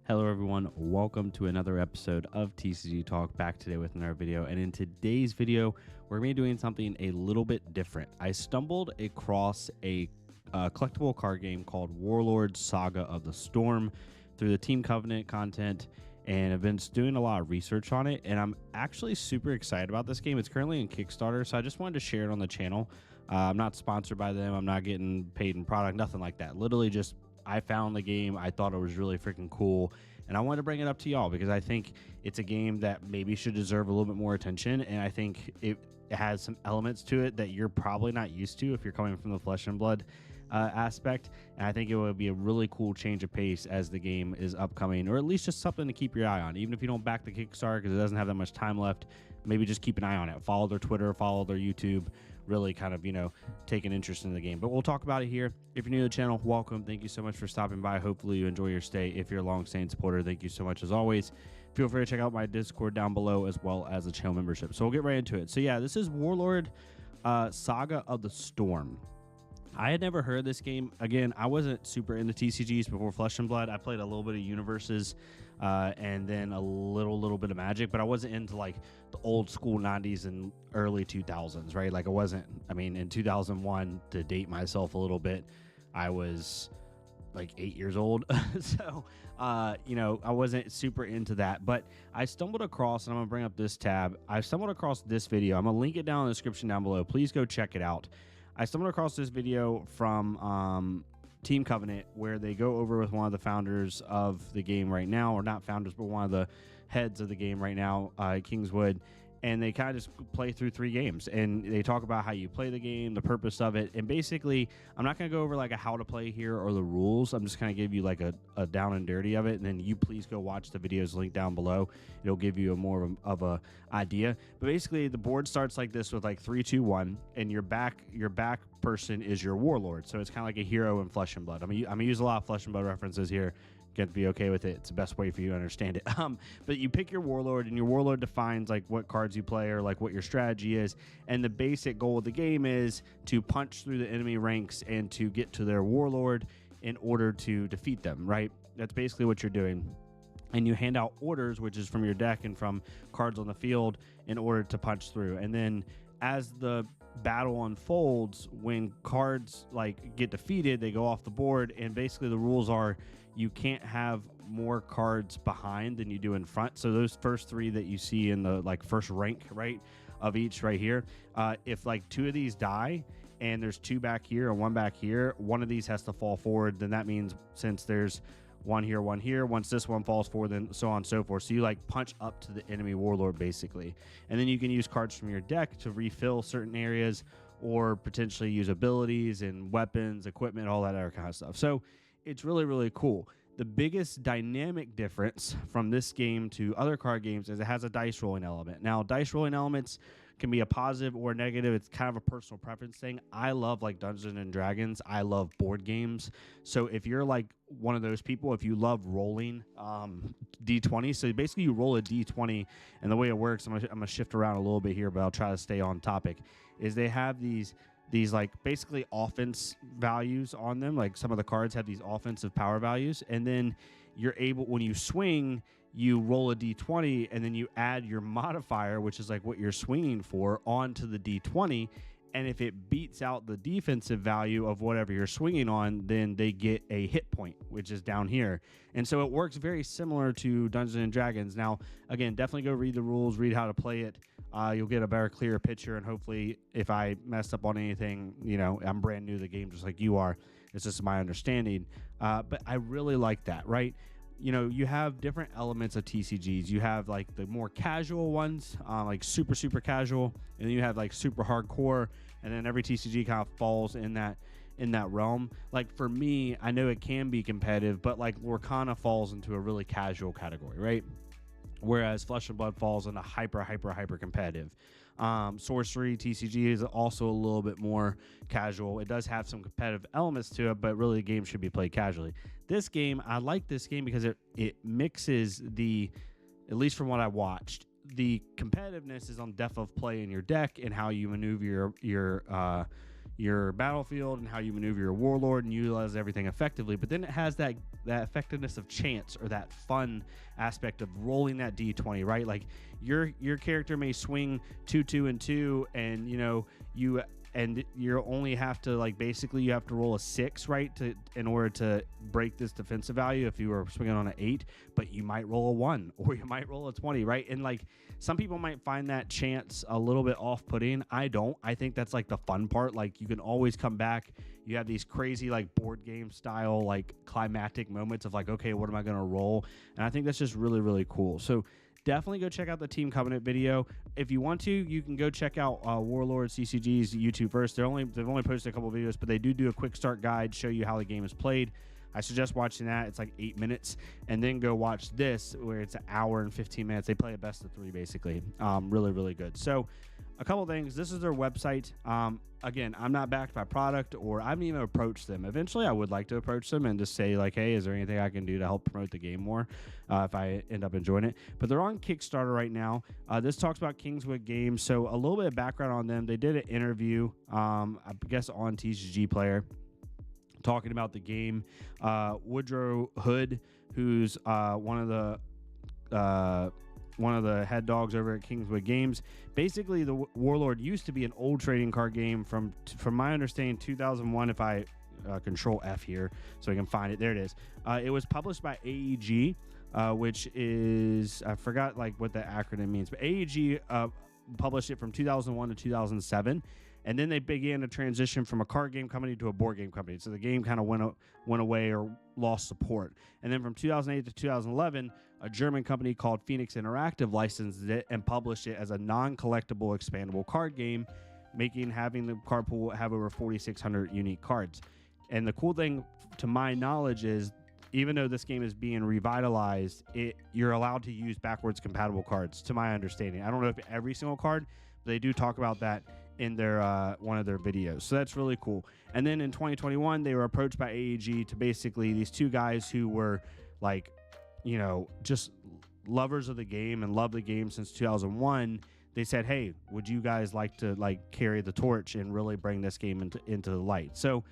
Hello everyone, welcome to another episode of TCG Talk, back today with another video. And in today's video, we're going to be doing something a little bit different. I stumbled across a collectible card game called Warlord Saga of the Storm through the Team Covenant content, and I've been doing a lot of research on it, and I'm actually super excited about this game. It's currently in Kickstarter, so I just wanted to share it on the channel. I'm not sponsored by them, I'm not getting paid in product, nothing like that. Literally just I found the game, I thought it was really freaking cool, and I wanted to bring it up to y'all because I think it's a game that maybe should deserve a little bit more attention, and I think it has some elements to it that you're probably not used to if you're coming from the flesh and blood aspect, and I think it would be a really cool change of pace as the game is upcoming, or at least just something to keep your eye on. Even if you don't back the Kickstarter because it doesn't have that much time left, maybe just keep an eye on it. Follow their Twitter, follow their YouTube, really kind of, take an interest in the game. But we'll talk about it here. If you're new to the channel, welcome. Thank you so much for stopping by. Hopefully you enjoy your stay. If you're a long-standing supporter, thank you so much as always. Feel free to check out my Discord down below as well as the channel membership. So we'll get right into it. So yeah, this is Warlord Saga of the Storm. I had never heard of this game. Again, I wasn't super into TCGs before Flesh and Blood. I played a little bit of Universes and then a little bit of Magic, but I wasn't into like the old school 90s and early 2000s, right? Like in 2001, to date myself a little bit, I was like 8 years old. So, I wasn't super into that, but I stumbled across, and I'm gonna bring up this tab. I stumbled across this video. I'm gonna link it down in the description down below. Please go check it out. I stumbled across this video from Team Covenant where they go over with one of the founders of the game right now, or not founders, but one of the heads of the game right now, Kingswood, and they kind of just play through 3 games, and they talk about how you play the game, the purpose of it, and basically, I'm not going to go over like a how to play here or the rules. I'm just going to give you like a down and dirty of it, and then you please go watch the videos linked down below. It'll give you a more of a idea. But basically, the board starts like this with like 3, 2, 1, and your back person is your warlord. So it's kind of like a hero in Flesh and Blood. I'm gonna use a lot of Flesh and Blood references here. Get to be okay with it. It's the best way for you to understand it. But you pick your warlord, and your warlord defines like what cards you play or like what your strategy is. And the basic goal of the game is to punch through the enemy ranks and to get to their warlord in order to defeat them, right? That's basically what you're doing. And you hand out orders, which is from your deck and from cards on the field, in order to punch through. And then as the battle unfolds, when cards like get defeated, they go off the board, and basically the rules are you can't have more cards behind than you do in front. So those first 3 that you see in the like first rank, right, of each right here, if like 2 of these die and there's 2 back here and 1 back here, one of these has to fall forward. Then that means since there's 1 here, 1 here, once this one falls forward, then so on and so forth. So you like punch up to the enemy warlord basically, and then you can use cards from your deck to refill certain areas, or potentially use abilities and weapons, equipment, all that other kind of stuff. So it's really, really cool. The biggest dynamic difference from this game to other card games is it has a dice rolling element. Now, dice rolling elements can be a positive or negative. It's kind of a personal preference thing. I love like Dungeons and Dragons. I love board games. So if you're like one of those people, if you love rolling D20, so basically you roll a D20, and the way it works, I'm gonna shift around a little bit here, but I'll try to stay on topic, is they have these like basically offense values on them. Like some of the cards have these offensive power values, and then you're able, when you swing, you roll a d20, and then you add your modifier, which is like what you're swinging for, onto the d20, and if it beats out the defensive value of whatever you're swinging on, then they get a hit point, which is down here. And so it works very similar to Dungeons and Dragons. Now, again, definitely go read the rules, read how to play it. You'll get a better, clearer picture, and hopefully if I messed up on anything, I'm brand new to the game just like you are. It's just my understanding. But I really like that, right? You have different elements of TCGs. You have like the more casual ones, like super casual, and then you have like super hardcore, and then every TCG kind of falls in that realm. Like for me, I know it can be competitive, but like Lorcana falls into a really casual category, right? Whereas Flesh and Blood falls into hyper competitive. Sorcery TCG is also a little bit more casual. It does have some competitive elements to it, but really the game should be played casually. This game, I like this game because it mixes the, at least from what I watched, the competitiveness is on depth of play in your deck and how you maneuver your battlefield and how you maneuver your warlord and utilize everything effectively. But then it has that effectiveness of chance, or that fun aspect of rolling that d20, right? Like your character may swing 2, 2, and 2, and you only have to, like, basically you have to roll a 6, right, in order to break this defensive value if you were swinging on an 8, but you might roll a 1 or you might roll a 20, right? And like some people might find that chance a little bit off-putting. I don't. I think that's like the fun part. Like you can always come back. You have these crazy like board game style like climactic moments of like, okay, what am I going to roll? And I think that's just really, really cool. So definitely go check out the Team Covenant video. If you want to, you can go check out Warlord CCG's YouTube first. They've only posted a couple videos, but they do a quick start guide, show you how the game is played. I suggest watching that. It's like 8 minutes, and then go watch this where it's an hour and 15 minutes. They play a best of 3 basically. Really, really good. So a couple things. This is their website. Again, I'm not backed by product, or I haven't even approached them. Eventually, I would like to approach them and just say like, hey, is there anything I can do to help promote the game more if I end up enjoying it? But they're on Kickstarter right now. This talks about Kingswood Games. So a little bit of background on them. They did an interview, I guess, on TCG Player, talking about the game. Woodrow Hood, who's one of the head dogs over at Kingswood Games. Basically, the Warlord used to be an old trading card game from my understanding 2001. If I control F here so I can find it, there it is. It was published by AEG, which is, I forgot like what the acronym means, but AEG published it from 2001 to 2007. And then they began to transition from a card game company to a board game company. So the game kind of went away or lost support. And then from 2008 to 2011, a German company called Phoenix Interactive licensed it and published it as a non-collectible expandable card game, having the card pool have over 4,600 unique cards. And the cool thing, to my knowledge, is even though this game is being revitalized, you're allowed to use backwards compatible cards, to my understanding. I don't know if every single card, but they do talk about that in their one of their videos. So that's really cool. And then in 2021, they were approached by AEG to basically, these two guys who were like, just lovers of the game and love the game since 2001. They said, hey, would you guys like to like carry the torch and really bring this game into the light? So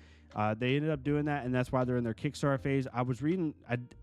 they ended up doing that, and that's why they're in their Kickstarter phase. I was reading,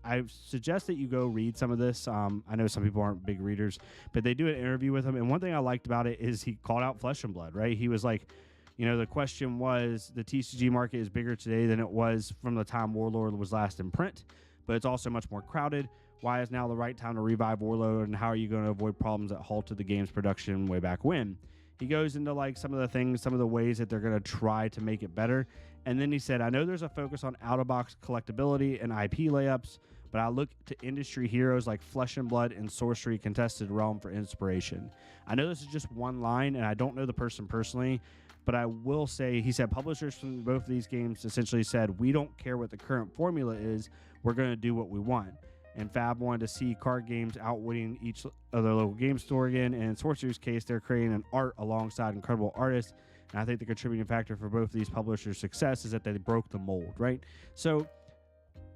I suggest that you go read some of this. I know some people aren't big readers, but they do an interview with him. And one thing I liked about it is he called out Flesh and Blood, right? He was like, the question was, the TCG market is bigger today than it was from the time Warlord was last in print, but it's also much more crowded. Why is now the right time to revive Warlord, and how are you going to avoid problems that halted the game's production way back when? He goes into like some of the things, some of the ways that they're going to try to make it better. And then he said, I know there's a focus on out-of-box collectability and IP layups, but I look to industry heroes like Flesh and Blood and Sorcery Contested Realm for inspiration. I know this is just one line, and I don't know the person personally, but I will say, he said, publishers from both of these games essentially said, we don't care what the current formula is, we're going to do what we want. And Fab wanted to see card games outwitting each other local game store again. And in Sorcerer's case, they're creating an art alongside incredible artists. And I think the contributing factor for both of these publishers' success is that they broke the mold, right? So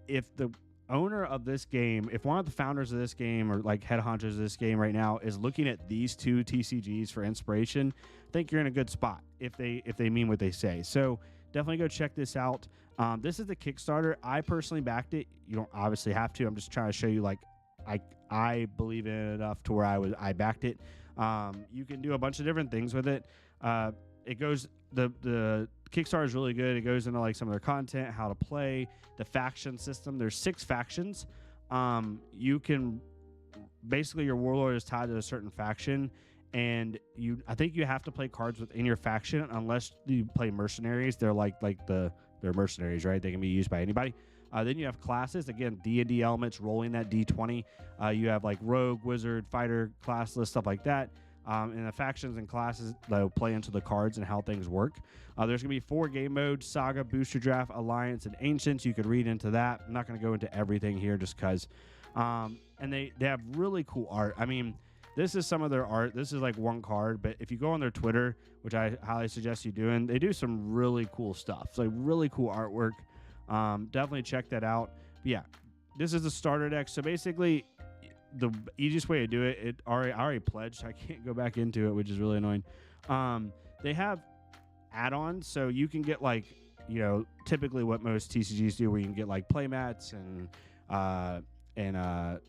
if the owner of this game, if one of the founders of this game or like head honchos of this game right now is looking at these two TCGs for inspiration, I think you're in a good spot if they mean what they say. So definitely go check this out. This is the Kickstarter. I personally backed it. You don't obviously have to. I'm just trying to show you, like, I believe in it enough to where I backed it. You can do a bunch of different things with it. It goes, the Kickstarter is really good. It goes into like some of their content, how to play, the faction system. There's 6 factions. You can basically, your Warlord is tied to a certain faction, and I think you have to play cards within your faction unless you play mercenaries. They're they're mercenaries, right? They can be used by anybody. Then you have classes, again, D&D elements, rolling that D20. You have like rogue, wizard, fighter, classless, stuff like that. And the factions and classes that will play into the cards and how things work. There's going to be 4 game modes: Saga, Booster Draft, Alliance, and Ancients. You could read into that. I'm not going to go into everything here just because. And they have really cool art. I mean, this is some of their art. This is like one card, but if you go on their Twitter, which I highly suggest you doing, they do some really cool stuff. It's like really cool artwork. Definitely check that out. But yeah, this is the starter deck. So basically, the easiest way to do it, I already pledged. I can't go back into it, which is really annoying. They have add-ons. So you can get like, you know, typically what most TCGs do, where you can get like playmats and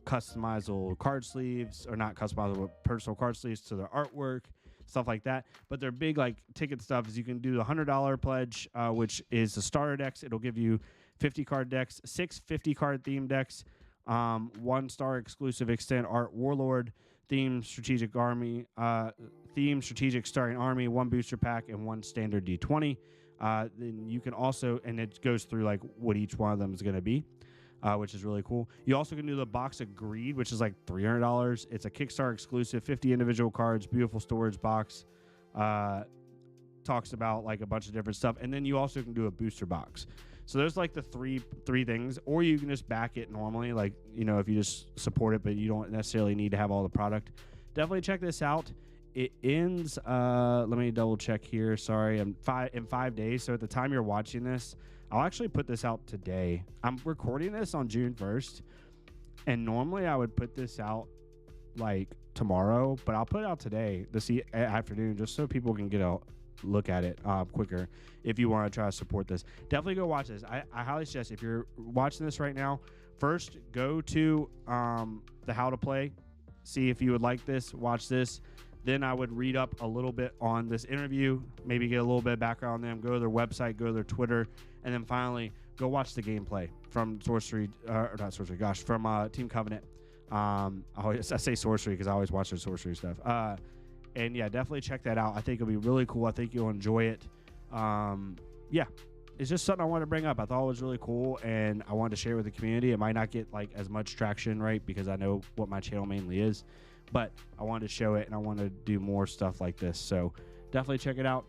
customizable card sleeves, or not customizable, but personal card sleeves to their artwork, stuff like that. But their big like ticket stuff is you can do the $100 pledge, which is the starter decks. It'll give you 50 card decks, 6 50-card theme decks, 1-star exclusive extend art Warlord, theme strategic starting army, 1 booster pack, and 1 standard D20. Then you can also, and it goes through like what each one of them is going to be, which is really cool. You also can do the box of greed, which is like $300. It's a Kickstarter exclusive, 50 individual cards, beautiful storage box. Talks about like a bunch of different stuff, and then you also can do a booster box. So there's like the three things, or you can just back it normally, like, you know, if you just support it, but you don't necessarily need to have all the product. Definitely check this out. It ends, let me double check here. Sorry, in 5 days. So at the time you're watching this, I'll actually put this out today. I'm recording this on June 1st, and normally I would put this out like tomorrow, but I'll put it out today, this afternoon, just so people can get a look at it quicker. If you want to try to support this, definitely go watch this. I highly suggest, if you're watching this right now, first go to the how to play, see if you would like this, watch this. Then I would read up a little bit on this interview, maybe get a little bit of background on them, go to their website, go to their Twitter, and then finally go watch the gameplay from from Team Covenant. I say Sorcery because I always watch their Sorcery stuff. And yeah, definitely check that out. I think it'll be really cool. I think you'll enjoy it. Yeah, it's just something I wanted to bring up. I thought it was really cool, and I wanted to share with the community. It might not get like as much traction, right, because I know what my channel mainly is, but I wanted to show it, and I want to do more stuff like this. So definitely check it out.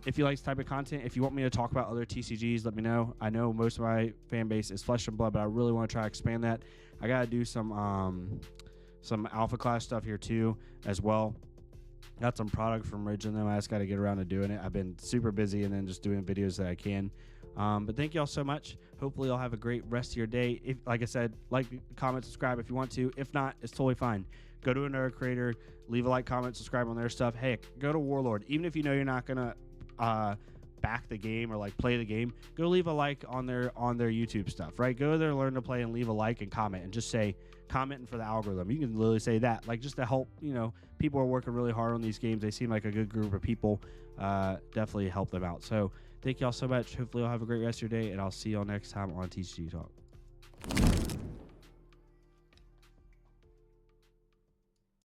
If you like this type of content, if you want me to talk about other TCGs, let me know. I know most of my fan base is Flesh and Blood, but I really want to try to expand that. I got to do some alpha class stuff here too as well. Got some product from Ridge in them. I just got to get around to doing it. I've been super busy and then just doing videos that I can. But thank you all so much. Hopefully you'll have a great rest of your day. If, like I said, like, comment, subscribe if you want to. If not, it's totally fine. Go to another creator, leave a like, comment, subscribe on their stuff. Hey, go to Warlord. Even if you know you're not going to back the game or like play the game, go leave a like on their YouTube stuff, right? Go there, learn to play, and leave a like and comment, and just say commenting for the algorithm. You can literally say that, like, just to help, you know, people are working really hard on these games. They seem like a good group of people. Definitely help them out. So thank y'all so much. Hopefully you'll have a great rest of your day, and I'll see y'all next time on TCG Talk.